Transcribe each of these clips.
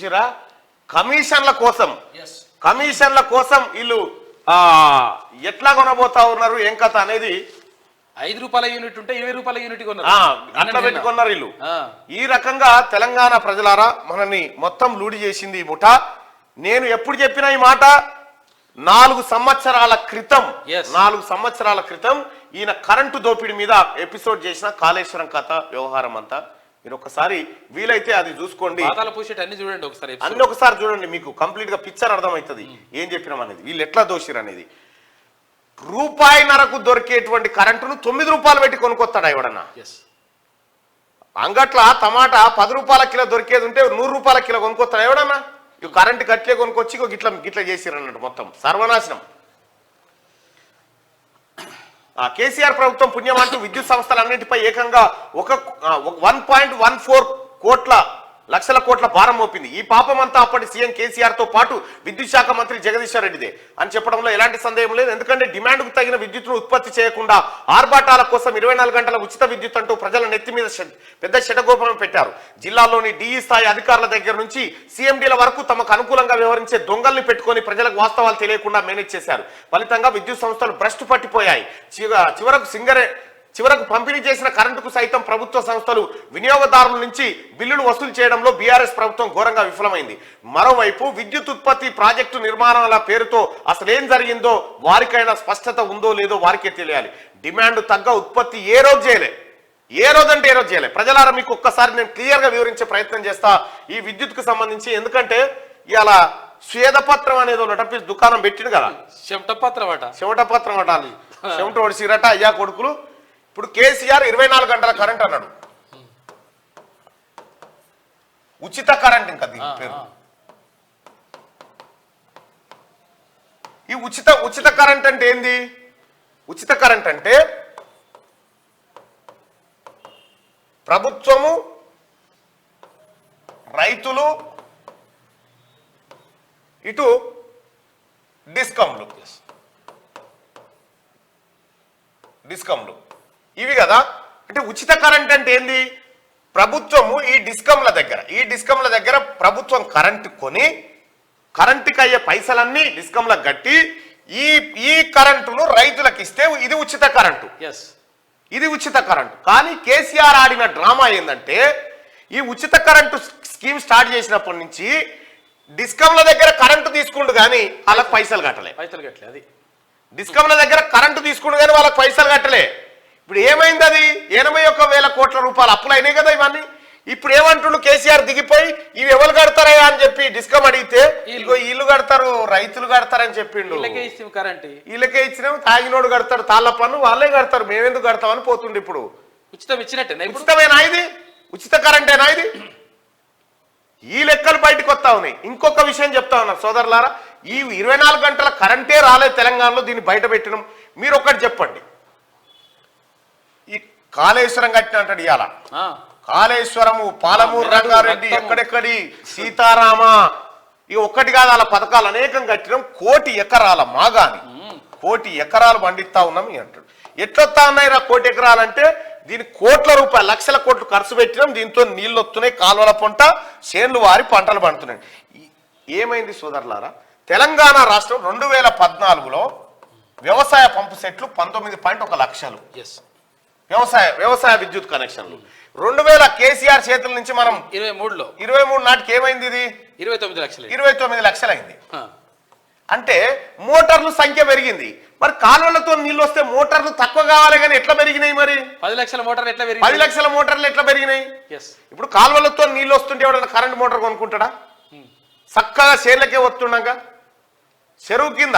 చూసిరా కమిషన్ల కోసం వీళ్ళు ఎట్లా కొనబోతా ఉన్నారు ఏం కథ అనేది. 5 రూపాయల యూనిట్ ఉంటే 20 రూపాయల యూనిట్ అట్లా పెట్టుకున్నారు వీళ్ళు. ఈ రకంగా తెలంగాణ ప్రజలారా మనని మొత్తం లూడి చేసింది ఈ ముఠ. నేను ఎప్పుడు చెప్పిన ఈ మాట 4 సంవత్సరాల క్రితం ఈయన కరెంటు దోపిడీ మీద ఎపిసోడ్ చేసిన కాళేశ్వరం కథ వ్యవహారం అంతా మీరు ఒకసారి వీలైతే అది చూసుకోండి, అన్ని ఒకసారి చూడండి, మీకు కంప్లీట్ గా పిక్చర్ అర్థమవుతుంది ఏం చెప్పినాం అనేది, వీళ్ళు ఎట్లా దోషిరు అనేది. రూపాయిన్నరకు దొరికేటువంటి కరెంటును 9 రూపాయలు పెట్టి కొనుక్కొస్తాడా ఎవడన్నా? అంగట్ల టమాటా 10 రూపాయల కిలో దొరికేది ఉంటే 100 రూపాయల కిలో కొనుక్కొస్తాడా ఎవడన్నా? ఇక కరెంటు గట్లే కొనుక్కొచ్చి గిట్ల చేసిరు అన్నట్టు మొత్తం సర్వనాశనం. కేసీఆర్ ప్రభుత్వం పుణ్యం అంటూ విద్యుత్ సంస్థలన్నింటిపై ఏకంగా 1.14 లక్షల కోట్ల భారం మోపింది. ఈ పాపమంతా అప్పటి సీఎం కేసీఆర్ తో పాటు విద్యుత్ శాఖ మంత్రి జగదీశ్వర్ రెడ్డిదే అని చెప్పడంలో ఎలాంటి సందేహం లేదు. ఎందుకంటే డిమాండ్కు తగిన విద్యుత్తును ఉత్పత్తి చేయకుండా ఆర్భాటాల కోసం 24 గంటల ఉచిత విద్యుత్ అంటూ ప్రజల నెత్తి మీద పెద్ద శటగోపనం పెట్టారు. జిల్లాలోని డిఈ స్థాయి అధికారుల దగ్గర నుంచి సీఎండీల వరకు తమకు అనుకూలంగా వ్యవహరించే దొంగల్ని పెట్టుకొని ప్రజలకు వాస్తవాలు తెలియకుండా మేనేజ్ చేశారు. ఫలితంగా విద్యుత్ సంస్థలు భ్రష్టు పట్టిపోయాయి. చివరకు పంపిణీ చేసిన కరెంటుకు సైతం ప్రభుత్వ సంస్థలు వినియోగదారుల నుంచి బిల్లులు వసూలు చేయడంలో బీఆర్ఎస్ ప్రభుత్వం ఘోరంగా విఫలమైంది. మరోవైపు విద్యుత్ ఉత్పత్తి ప్రాజెక్టు నిర్మాణాల పేరుతో అసలేం జరిగిందో వారికైనా స్పష్టత ఉందో లేదో వారికే తెలియాలి. డిమాండ్ తగ్గ ఉత్పత్తి ఏ రోజు చేయలే. ప్రజలారా మీకు ఒక్కసారి నేను క్లియర్ గా వివరించే ప్రయత్నం చేస్తా ఈ విద్యుత్ కు సంబంధించి. ఎందుకంటే ఇవాళ స్వేదపత్రం అనేది నటపి దుకాణం పెట్టిండు కదా, చెమటపత్రం అట చెమట ఒడిసిరట అయ్యా కొడుకులు. ఇప్పుడు కేసీఆర్ 24 గంటల కరెంట్ అన్నాడు, ఉచిత కరెంట్. ఇంకా దీని పేరు ఈ ఉచిత కరెంట్ అంటే ఏంది? ఉచిత కరెంట్ అంటే ప్రభుత్వము, రైతులు, ఇటు డిస్కంలు ఇవి కదా. అంటే ఉచిత కరెంట్ అంటే ఏంది? ప్రభుత్వము ఈ డిస్కంల దగ్గర ప్రభుత్వం కరెంటు కొని కరెంటుకి అయ్యే పైసలన్నీ డిస్కంలకు కట్టి ఈ కరెంటును రైతులకు ఇస్తే ఇది ఉచిత కరెంటు. కానీ కేసీఆర్ ఆడిన డ్రామా ఏంటంటే ఈ ఉచిత కరెంటు స్కీమ్ స్టార్ట్ చేసినప్పటి నుంచి డిస్కంల దగ్గర కరెంటు తీసుకుండు కానీ వాళ్ళకి పైసలు కట్టలే. అది డిస్కంల దగ్గర కరెంటు తీసుకుండు కానీ వాళ్ళకి పైసలు కట్టలే. ఇప్పుడు ఏమైంది? అది 81,000 కోట్ల రూపాయలు అప్పులు అయినాయి కదా ఇవన్నీ. ఇప్పుడు ఏమంటుండు కేసీఆర్ దిగిపోయి ఇవి ఎవరు కడతారా అని చెప్పి డిస్కమ్ అడిగితే ఇల్లు కడతారు, రైతులు కడతారని చెప్పిండు. వీళ్ళకే ఇచ్చినాం, తాగినోడు కడతాడు, తాళ్ళ పన్ను వాళ్ళే కడతారు, మేమెందుకు కడతామని పోతుండే. ఇప్పుడు ఉచితమేనా ఇది? ఉచిత కరెంటేనా ఇది? ఈ లెక్కలు బయటకు వస్తా ఉన్నాయి. ఇంకొక విషయం చెప్తా ఉన్నారు సోదరులారా, ఈ 24 గంటల కరెంటే రాలేదు తెలంగాణలో, దీన్ని బయట పెట్టినాం. మీరు ఒకటి చెప్పండి, ఈ కాళేశ్వరం కట్టిన అంటాడు ఇవాళ, కాళేశ్వరము, పాలమూరు రంగారెడ్డి, ఎక్కడెక్కడి సీతారామ, ఇక ఒక్కటి కాదు వాళ్ళ పథకాలు అనేకం కట్టినాం. 1 కోటి ఎకరాల మాగాని 1 కోటి ఎకరాలు పండిస్తా ఉన్నాం అంటాడు. ఎట్లొస్తా ఉన్నాయి 1 కోటి ఎకరాలంటే దీనికి కోట్ల రూపాయలు, లక్షల కోట్లు ఖర్చు పెట్టినాం. దీంతో నీళ్ళు వస్తున్నాయి, కాలువల పంట, చేన్లు వారి పంటలు పండుతున్నాయి. ఏమైంది సోదరులారా? తెలంగాణ రాష్ట్రం 2014లో వ్యవసాయ పంపు సెట్లు 19.1 లక్షలు వ్యవసాయ విద్యుత్ కనెక్షన్లు. 2000 కేసీఆర్ చేతుల నుంచి మనం 23 నాటికి ఏమైంది? ఇది 29 లక్షలు అయింది. అంటే మోటార్లు సంఖ్య పెరిగింది. మరి కాలువలతో నీళ్ళు వస్తే మోటార్లు తక్కువ కావాలి కానీ ఎట్లా పెరిగినాయి? మరి 10 లక్షల మోటార్లు ఎట్లా పెరిగినాయి? ఇప్పుడు కాలువలతో నీళ్ళు వస్తుంటే ఎవడన్నా కరెంట్ మోటార్ కొనుక్కుంటాడా? చక్కగా చేర్లకే వస్తుండగా చెరువు కింద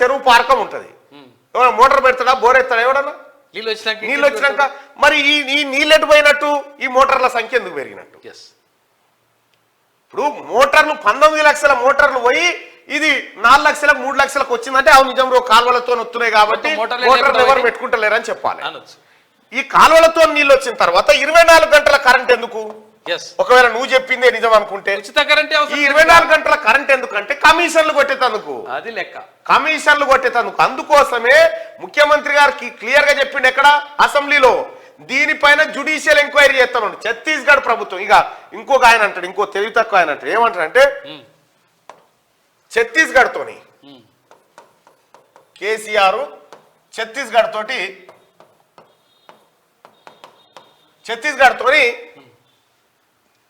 చెరువు పార్కం ఉంటుంది, ఎవరైనా మోటార్ పెడతాడా? బోర్ ఎత్తాడా ఎవడన్నా? నీళ్ళు వచ్చినాక మరి ఈ నీళ్ళు ఎటు పోయినట్టు? ఈ మోటార్ల సంఖ్య ఎందుకు పెరిగినట్టు? ఇప్పుడు మోటార్లు 19 లక్షల మోటార్లు పోయి ఇది 4 లక్షలకు 3 లక్షలకు వచ్చిందంటే అవి నిజం కాలువలతో వస్తున్నాయి కాబట్టి మోటార్లు ఎవరు పెట్టుకుంటలేరని చెప్పాలి. ఈ కాలువలతో నీళ్ళు వచ్చిన తర్వాత 24 గంటల కరెంట్ ఎందుకు? ఒకవేళ నువ్వు చెప్పిందే నిజం అనుకుంటే ఈ 24 గంటల కరెంట్ ఎందుకంటే కమిషన్లు కొట్టేటందుకు, అది లెక్క, కమిషన్లు కొట్టేటందుకు. అందుకోసమే ముఖ్యమంత్రి గారికి క్లియర్ గా చెప్పిండు ఎక్కడ? అసెంబ్లీలో. దీనిపైన జ్యుడిషియల్ ఎంక్వైరీ చేస్తామండి ఛత్తీస్గఢ్ ప్రభుత్వం. ఇక ఇంకొక ఆయన అంటాడు, ఇంకో తెలివి తక్కువ ఆయన అంటాడు, ఏమంటాడంటే ఛత్తీస్గఢ్ తోని కేసీఆర్ ఛత్తీస్గఢ్ తోని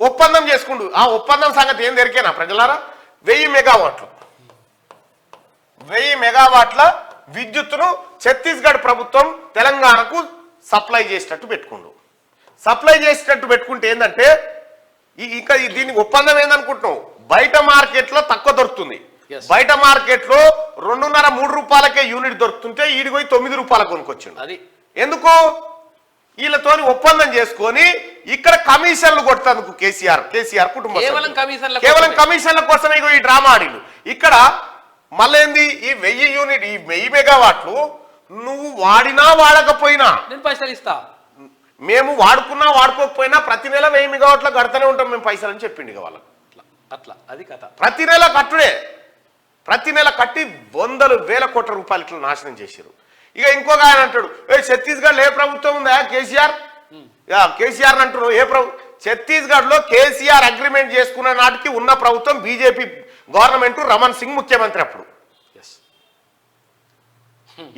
ఒప్పందం చేసుకుండు. ఆ ఒప్పందం సంగతి ఏం దొరికేనా ప్రజలారా? 1000 మెగావాట్ల విద్యుత్తును ఛత్తీస్గఢ్ ప్రభుత్వం తెలంగాణకు సప్లై చేసేటట్టు పెట్టుకుంటే ఏంటంటే ఇంకా దీని ఒప్పందం ఏందనుకుంటున్నావు, బయట మార్కెట్లో తక్కువ దొరుకుతుంది. బయట మార్కెట్లో 2.5-3 రూపాయలకే యూనిట్ దొరుకుతుంటే ఈడికి పోయి 9 రూపాయలకు కొనుక్కొచ్చిండు. అది ఎందుకు? వీళ్ళతోని ఒప్పందం చేసుకొని ఇక్కడ కమిషన్లు కొట్టేందుకు కేసీఆర్ కుటుంబం కేవలం కమిషన్ల కోసమే ఈ డ్రామా ఆడిలు. ఇక్కడ మళ్ళీ ఈ 1000 మెగావాట్లు నువ్వు వాడినా వాడకపోయినా నేను పైసలు ఇస్తా, మేము వాడుకున్నా వాడుకోకపోయినా ప్రతి నెల 1000 మెగావాట్ల కడతానే ఉంటాం మేము పైసలు అని చెప్పిండు. ఇక వాళ్ళకి అట్లా అది కథ. ప్రతి నెల కట్టి 100,000 కోట్ల రూపాయలు ఇట్లా నాశనం చేశారు. ఇక ఇంకొక ఆయన అంటాడు, ఛత్తీస్గఢ్ ఏ ప్రభుత్వం ఉందా కేసీఆర్ అంటున్నాడు. ఛత్తీస్గఢ్ లో కేసీఆర్ అగ్రిమెంట్ చేసుకున్న నాటికి ఉన్న ప్రభుత్వం బీజేపీ గవర్నమెంట్, రమణ్ సింగ్ ముఖ్యమంత్రి అప్పుడు.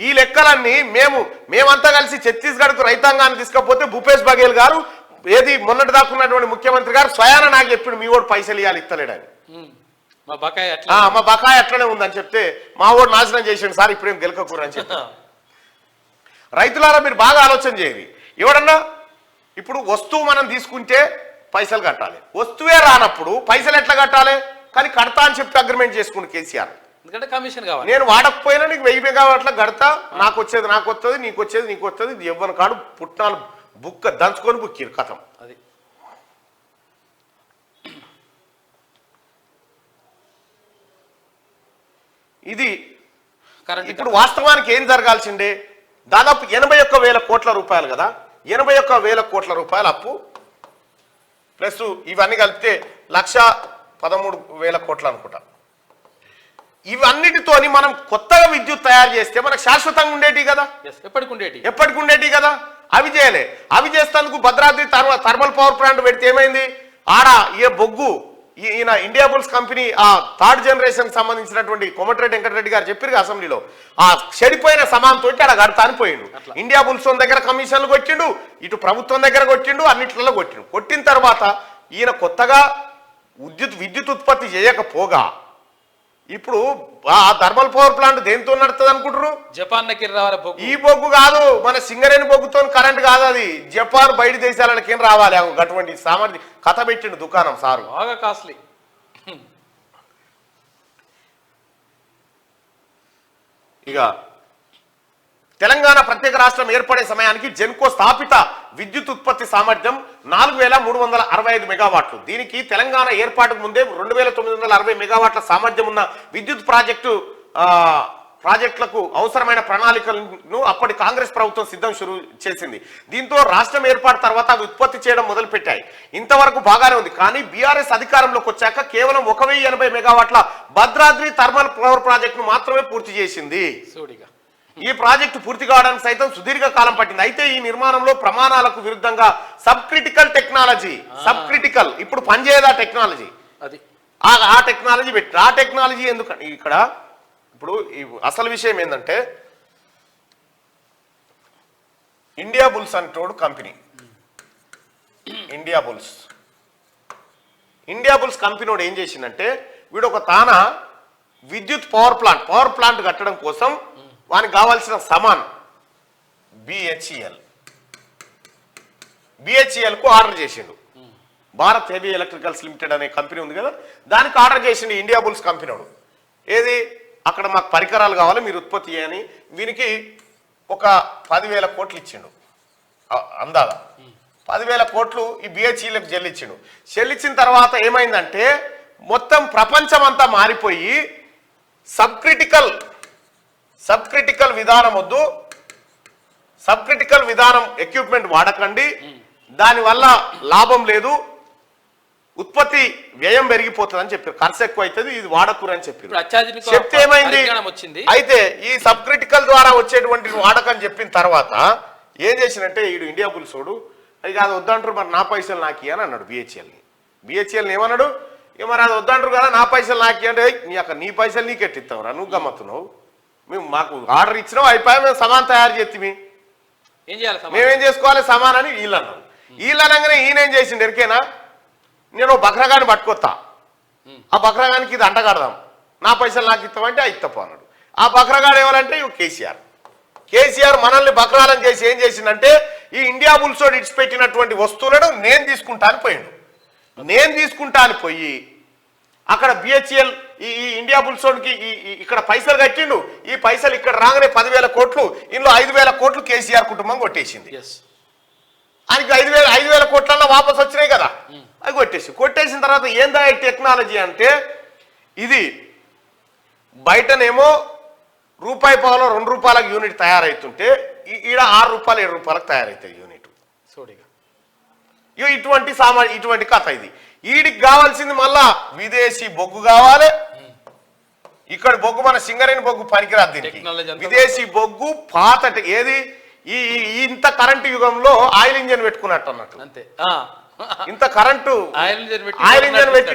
ఈ లెక్కలన్నీ మేమంతా కలిసి ఛత్తీస్గఢ్ కు రైతాంగాన్ని తీసుకపోతే భూపేష్ బఘేల్ గారు ఏది మొన్నటి దాకున్నటువంటి ముఖ్యమంత్రి గారు స్వయాన నాకు చెప్పిండు మీ ఓడు పైసలు ఇవ్వాలి ఇస్తలేడని. మా బకాయి అట్లనే ఉందని చెప్తే మా ఓడు నాశనం చేసాడు సార్ ఇప్పుడేం గెలకకూరు అని చెప్పి. రైతులారా మీరు బాగా ఆలోచన చేయండి. ఎవడన్నా ఇప్పుడు వస్తువు మనం తీసుకుంటే పైసలు కట్టాలి, వస్తువే రానప్పుడు పైసలు ఎట్లా కట్టాలి? కానీ కడతా అని చెప్పి అగ్రిమెంట్ చేసుకుంటు కేసీఆర్. ఎందుకంటే కమిషన్ కావాలి, నేను వాడకపోయినా నీకు 1000 మెగావాట్ల కడతా, నాకు వచ్చేది నాకు వస్తుంది, నీకు వచ్చేది నీకు వస్తుంది. ఎవ్వరి కాడు పుట్నాలు బుక్క దంచుకొని బుక్కిరు కథం. అది ఇది ఇప్పుడు వాస్తవానికి ఏం జరగాల్సిందే, దాదాపు 81,000 కోట్ల రూపాయలు కదా, 81,000 కోట్ల రూపాయల అప్పు ప్లస్ ఇవన్నీ కలిపితే 1,13,000 కోట్లు అనుకుంటా. ఇవన్నిటితోని మనం కొత్తగా విద్యుత్ తయారు చేస్తే మనకు శాశ్వతంగా ఉండేటి కదా, ఎప్పటికి ఉండేటి కదా. అవి చేయలే. అవి చేసేందుకు భద్రాద్రి థర్మల్ పవర్ ప్లాంట్ పెడితే ఏమైంది, ఆడ ఏ బొగ్గు ఈయన ఇండియా బుల్స్ కంపెనీ ఆ 3rd జనరేషన్ సంబంధించినటువంటి కోమటిరెడ్డి వెంకటరెడ్డి గారు చెప్పారు అసెంబ్లీలో, ఆ చెడిపోయిన సమానంతో ఆడ గడతా అని పోయిండు. ఇండియా బుల్స్ దగ్గర కమిషన్లు కొట్టిండు, ఇటు ప్రభుత్వం దగ్గర కొట్టిండు, అన్నిట్లలో కొట్టిండు. కొట్టిన తర్వాత ఈయన కొత్తగా విద్యుత్ ఉత్పత్తి చేయకపోగా ఇప్పుడు ఆ థర్మల్ పవర్ ప్లాంట్ దేంతో నడుతుంది అనుకుంటారు? జపాన్ ఈ బొగ్గు కాదు, మన సింగరేణి బొగ్గుతో కరెంట్ కాదు, అది జపాన్ బయట దేశాలకి రావాలి. అటువంటి సామర్థ్యం కథ పెట్టిండు దుకాణం సారు, బాగా కాస్ట్లీ. ఇక తెలంగాణ ప్రత్యేక రాష్ట్రం ఏర్పడే సమయానికి జెన్కో స్థాపిత విద్యుత్ ఉత్పత్తి సామర్థ్యం 4,365 మెగావాట్లు. దీనికి తెలంగాణ ఏర్పాటుకు ముందే 2,960 మెగావాట్ల సామర్థ్యం ఉన్న విద్యుత్ ప్రాజెక్టులకు అవసరమైన ప్రణాళికలను అప్పటి కాంగ్రెస్ ప్రభుత్వం సిద్ధం చేసింది. దీంతో రాష్ట్రం ఏర్పాటు తర్వాత అవి ఉత్పత్తి చేయడం మొదలుపెట్టాయి. ఇంతవరకు బాగానే ఉంది. కానీ బీఆర్ఎస్ అధికారంలోకి వచ్చాక కేవలం 1,080 మెగావాట్ల భద్రాద్రి థర్మల్ పవర్ ప్రాజెక్టును మాత్రమే పూర్తి చేసింది. ఈ ప్రాజెక్టు పూర్తి కావడానికి సైతం సుదీర్ఘ కాలం పట్టింది. అయితే ఈ నిర్మాణంలో ప్రమాణాలకు విరుద్ధంగా సబ్ క్రిటికల్ ఇప్పుడు పనిచేయదా టెక్నాలజీ, అది ఆ టెక్నాలజీ పెట్టి ఆ టెక్నాలజీ ఎందుకంటే ఇక్కడ ఇప్పుడు అసలు విషయం ఏంటంటే ఇండియా బుల్స్ అంటోడు కంపెనీ, ఇండియా బుల్స్ కంపెనీ ఏం చేసిందంటే వీడు ఒక తాన విద్యుత్ పవర్ ప్లాంట్ కట్టడం కోసం వానికి కావాల్సిన సమాన్ బిహెచ్ఈఎల్ కు ఆర్డర్ చేసిండు. భారత్ హెవీ ఎలక్ట్రికల్స్ లిమిటెడ్ అనే కంపెనీ ఉంది కదా, దానికి ఆర్డర్ చేసిండు ఇండియా బుల్స్ కంపెనీ. ఏది అక్కడ మాకు పరికరాలు కావాలి మీరు ఉత్పత్తి చేయని, వీనికి ఒక 10,000 కోట్లు ఇచ్చిండు. అందాదా 10,000 కోట్లు ఈ బిహెచ్ఈలకు చెల్లించిన తర్వాత ఏమైందంటే మొత్తం ప్రపంచం అంతా మారిపోయి సబ్ క్రిటికల్ విధానం వద్దు, సబ్ క్రిటికల్ విధానం ఎక్విప్మెంట్ వాడకండి, దానివల్ల లాభం లేదు, ఉత్పత్తి వ్యయం పెరిగిపోతుంది అని చెప్పారు, ఖర్చు ఎక్కువ అవుతుంది, ఇది వాడకూరు అని చెప్పారు. చెప్తే ఏమైంది, అయితే ఈ సబ్ క్రిటికల్ ద్వారా వచ్చేటువంటి వాడకని చెప్పిన తర్వాత ఏం చేసినంటే వీడు ఇండియా పులిసోడు అది కాదు వద్దంటారు మరి నా పైసలు నాకి అని అన్నాడు బిహెచ్ఎల్ని ఏమన్నాడు ఇక మరి అది వద్దంటారు కదా నా పైసలు నాకి అంటే నీ పైసలు నీకెట్టిస్తావురా నువ్వు గమ్మత్తున్నావు మేము మాకు ఆర్డర్ ఇచ్చినావు అయిపోయా మేము సమాన్ తయారు చేస్తామి ఏం చేయాలి మేమేం చేసుకోవాలి సమాన్ అని వీళ్ళు అన్నారు వీళ్ళు అనగానే ఈయనేం చేసిండు ఎరికేనా నేను బక్రగాని పట్టుకొస్తా ఆ బక్రగానికి ఇది అంటగాడదాం నా పైసలు నాకు ఇస్తామంటే ఇత్తపో అన్నాడు ఆ బక్రగాడు ఎవరంటే కేసీఆర్ మనల్ని బక్రాలను చేసి ఏం చేసిందంటే ఈ ఇండియా బుల్సోడ్ ఇడిచిపెట్టినటువంటి వస్తువులను నేను తీసుకుంటా అని పోయాడు నేను తీసుకుంటా అని పోయి అక్కడ బిహెచ్ఎల్ ఈ ఇండియా బుల్సోడ్కి ఇక్కడ పైసలు కట్టిండు ఈ పైసలు ఇక్కడ రాగానే 10,000 కోట్లు ఇందులో 5,000 కోట్లు కేసీఆర్ కుటుంబం కొట్టేసింది ఆయనకి 5,000 కోట్లన్నా వాపసు వచ్చినాయి కదా అది కొట్టేసిన తర్వాత ఏందా టెక్నాలజీ అంటే ఇది బయటనేమో రూపాయి పావులో 2 రూపాయలకు యూనిట్ తయారవుతుంటే ఈడ 6 రూపాయలు 7 రూపాయలకు తయారవుతాయి యూనిట్ సోడిగా ఇటువంటి కథ ఇది వీడికి కావాల్సింది మళ్ళా విదేశీ బొగ్గు కావాలి ఇక్కడ బొగ్గు మన సింగరేణి బొగ్గు పనికిరాదు దీనికి విదేశీ బొగ్గు పాత ఏది ఈ ఇంత కరెంటు యుగంలో ఆయిల్ ఇంజన్ పెట్టుకున్నట్టు అన్నట్టు అంతే ఇంత కరెంటు ఆయిల్ ఇంజన్ పెట్టి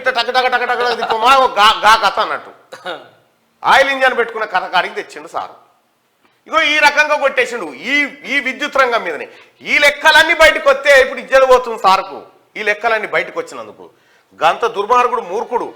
గా కథ అన్నట్టు ఆయిల్ ఇంజన్ పెట్టుకున్న కథ కాడికి తెచ్చిండు సార్ ఇగో ఈ రకంగా కొట్టేసిండు ఈ విద్యుత్ రంగం మీదనే ఈ లెక్కలన్నీ బయటకు వస్తే ఇప్పుడు ఇజ్జలు పోతుంది సార్కు ఈ లెక్కలన్నీ బయటకు వచ్చినందుకు గంత దుర్మార్గుడు మూర్ఖుడు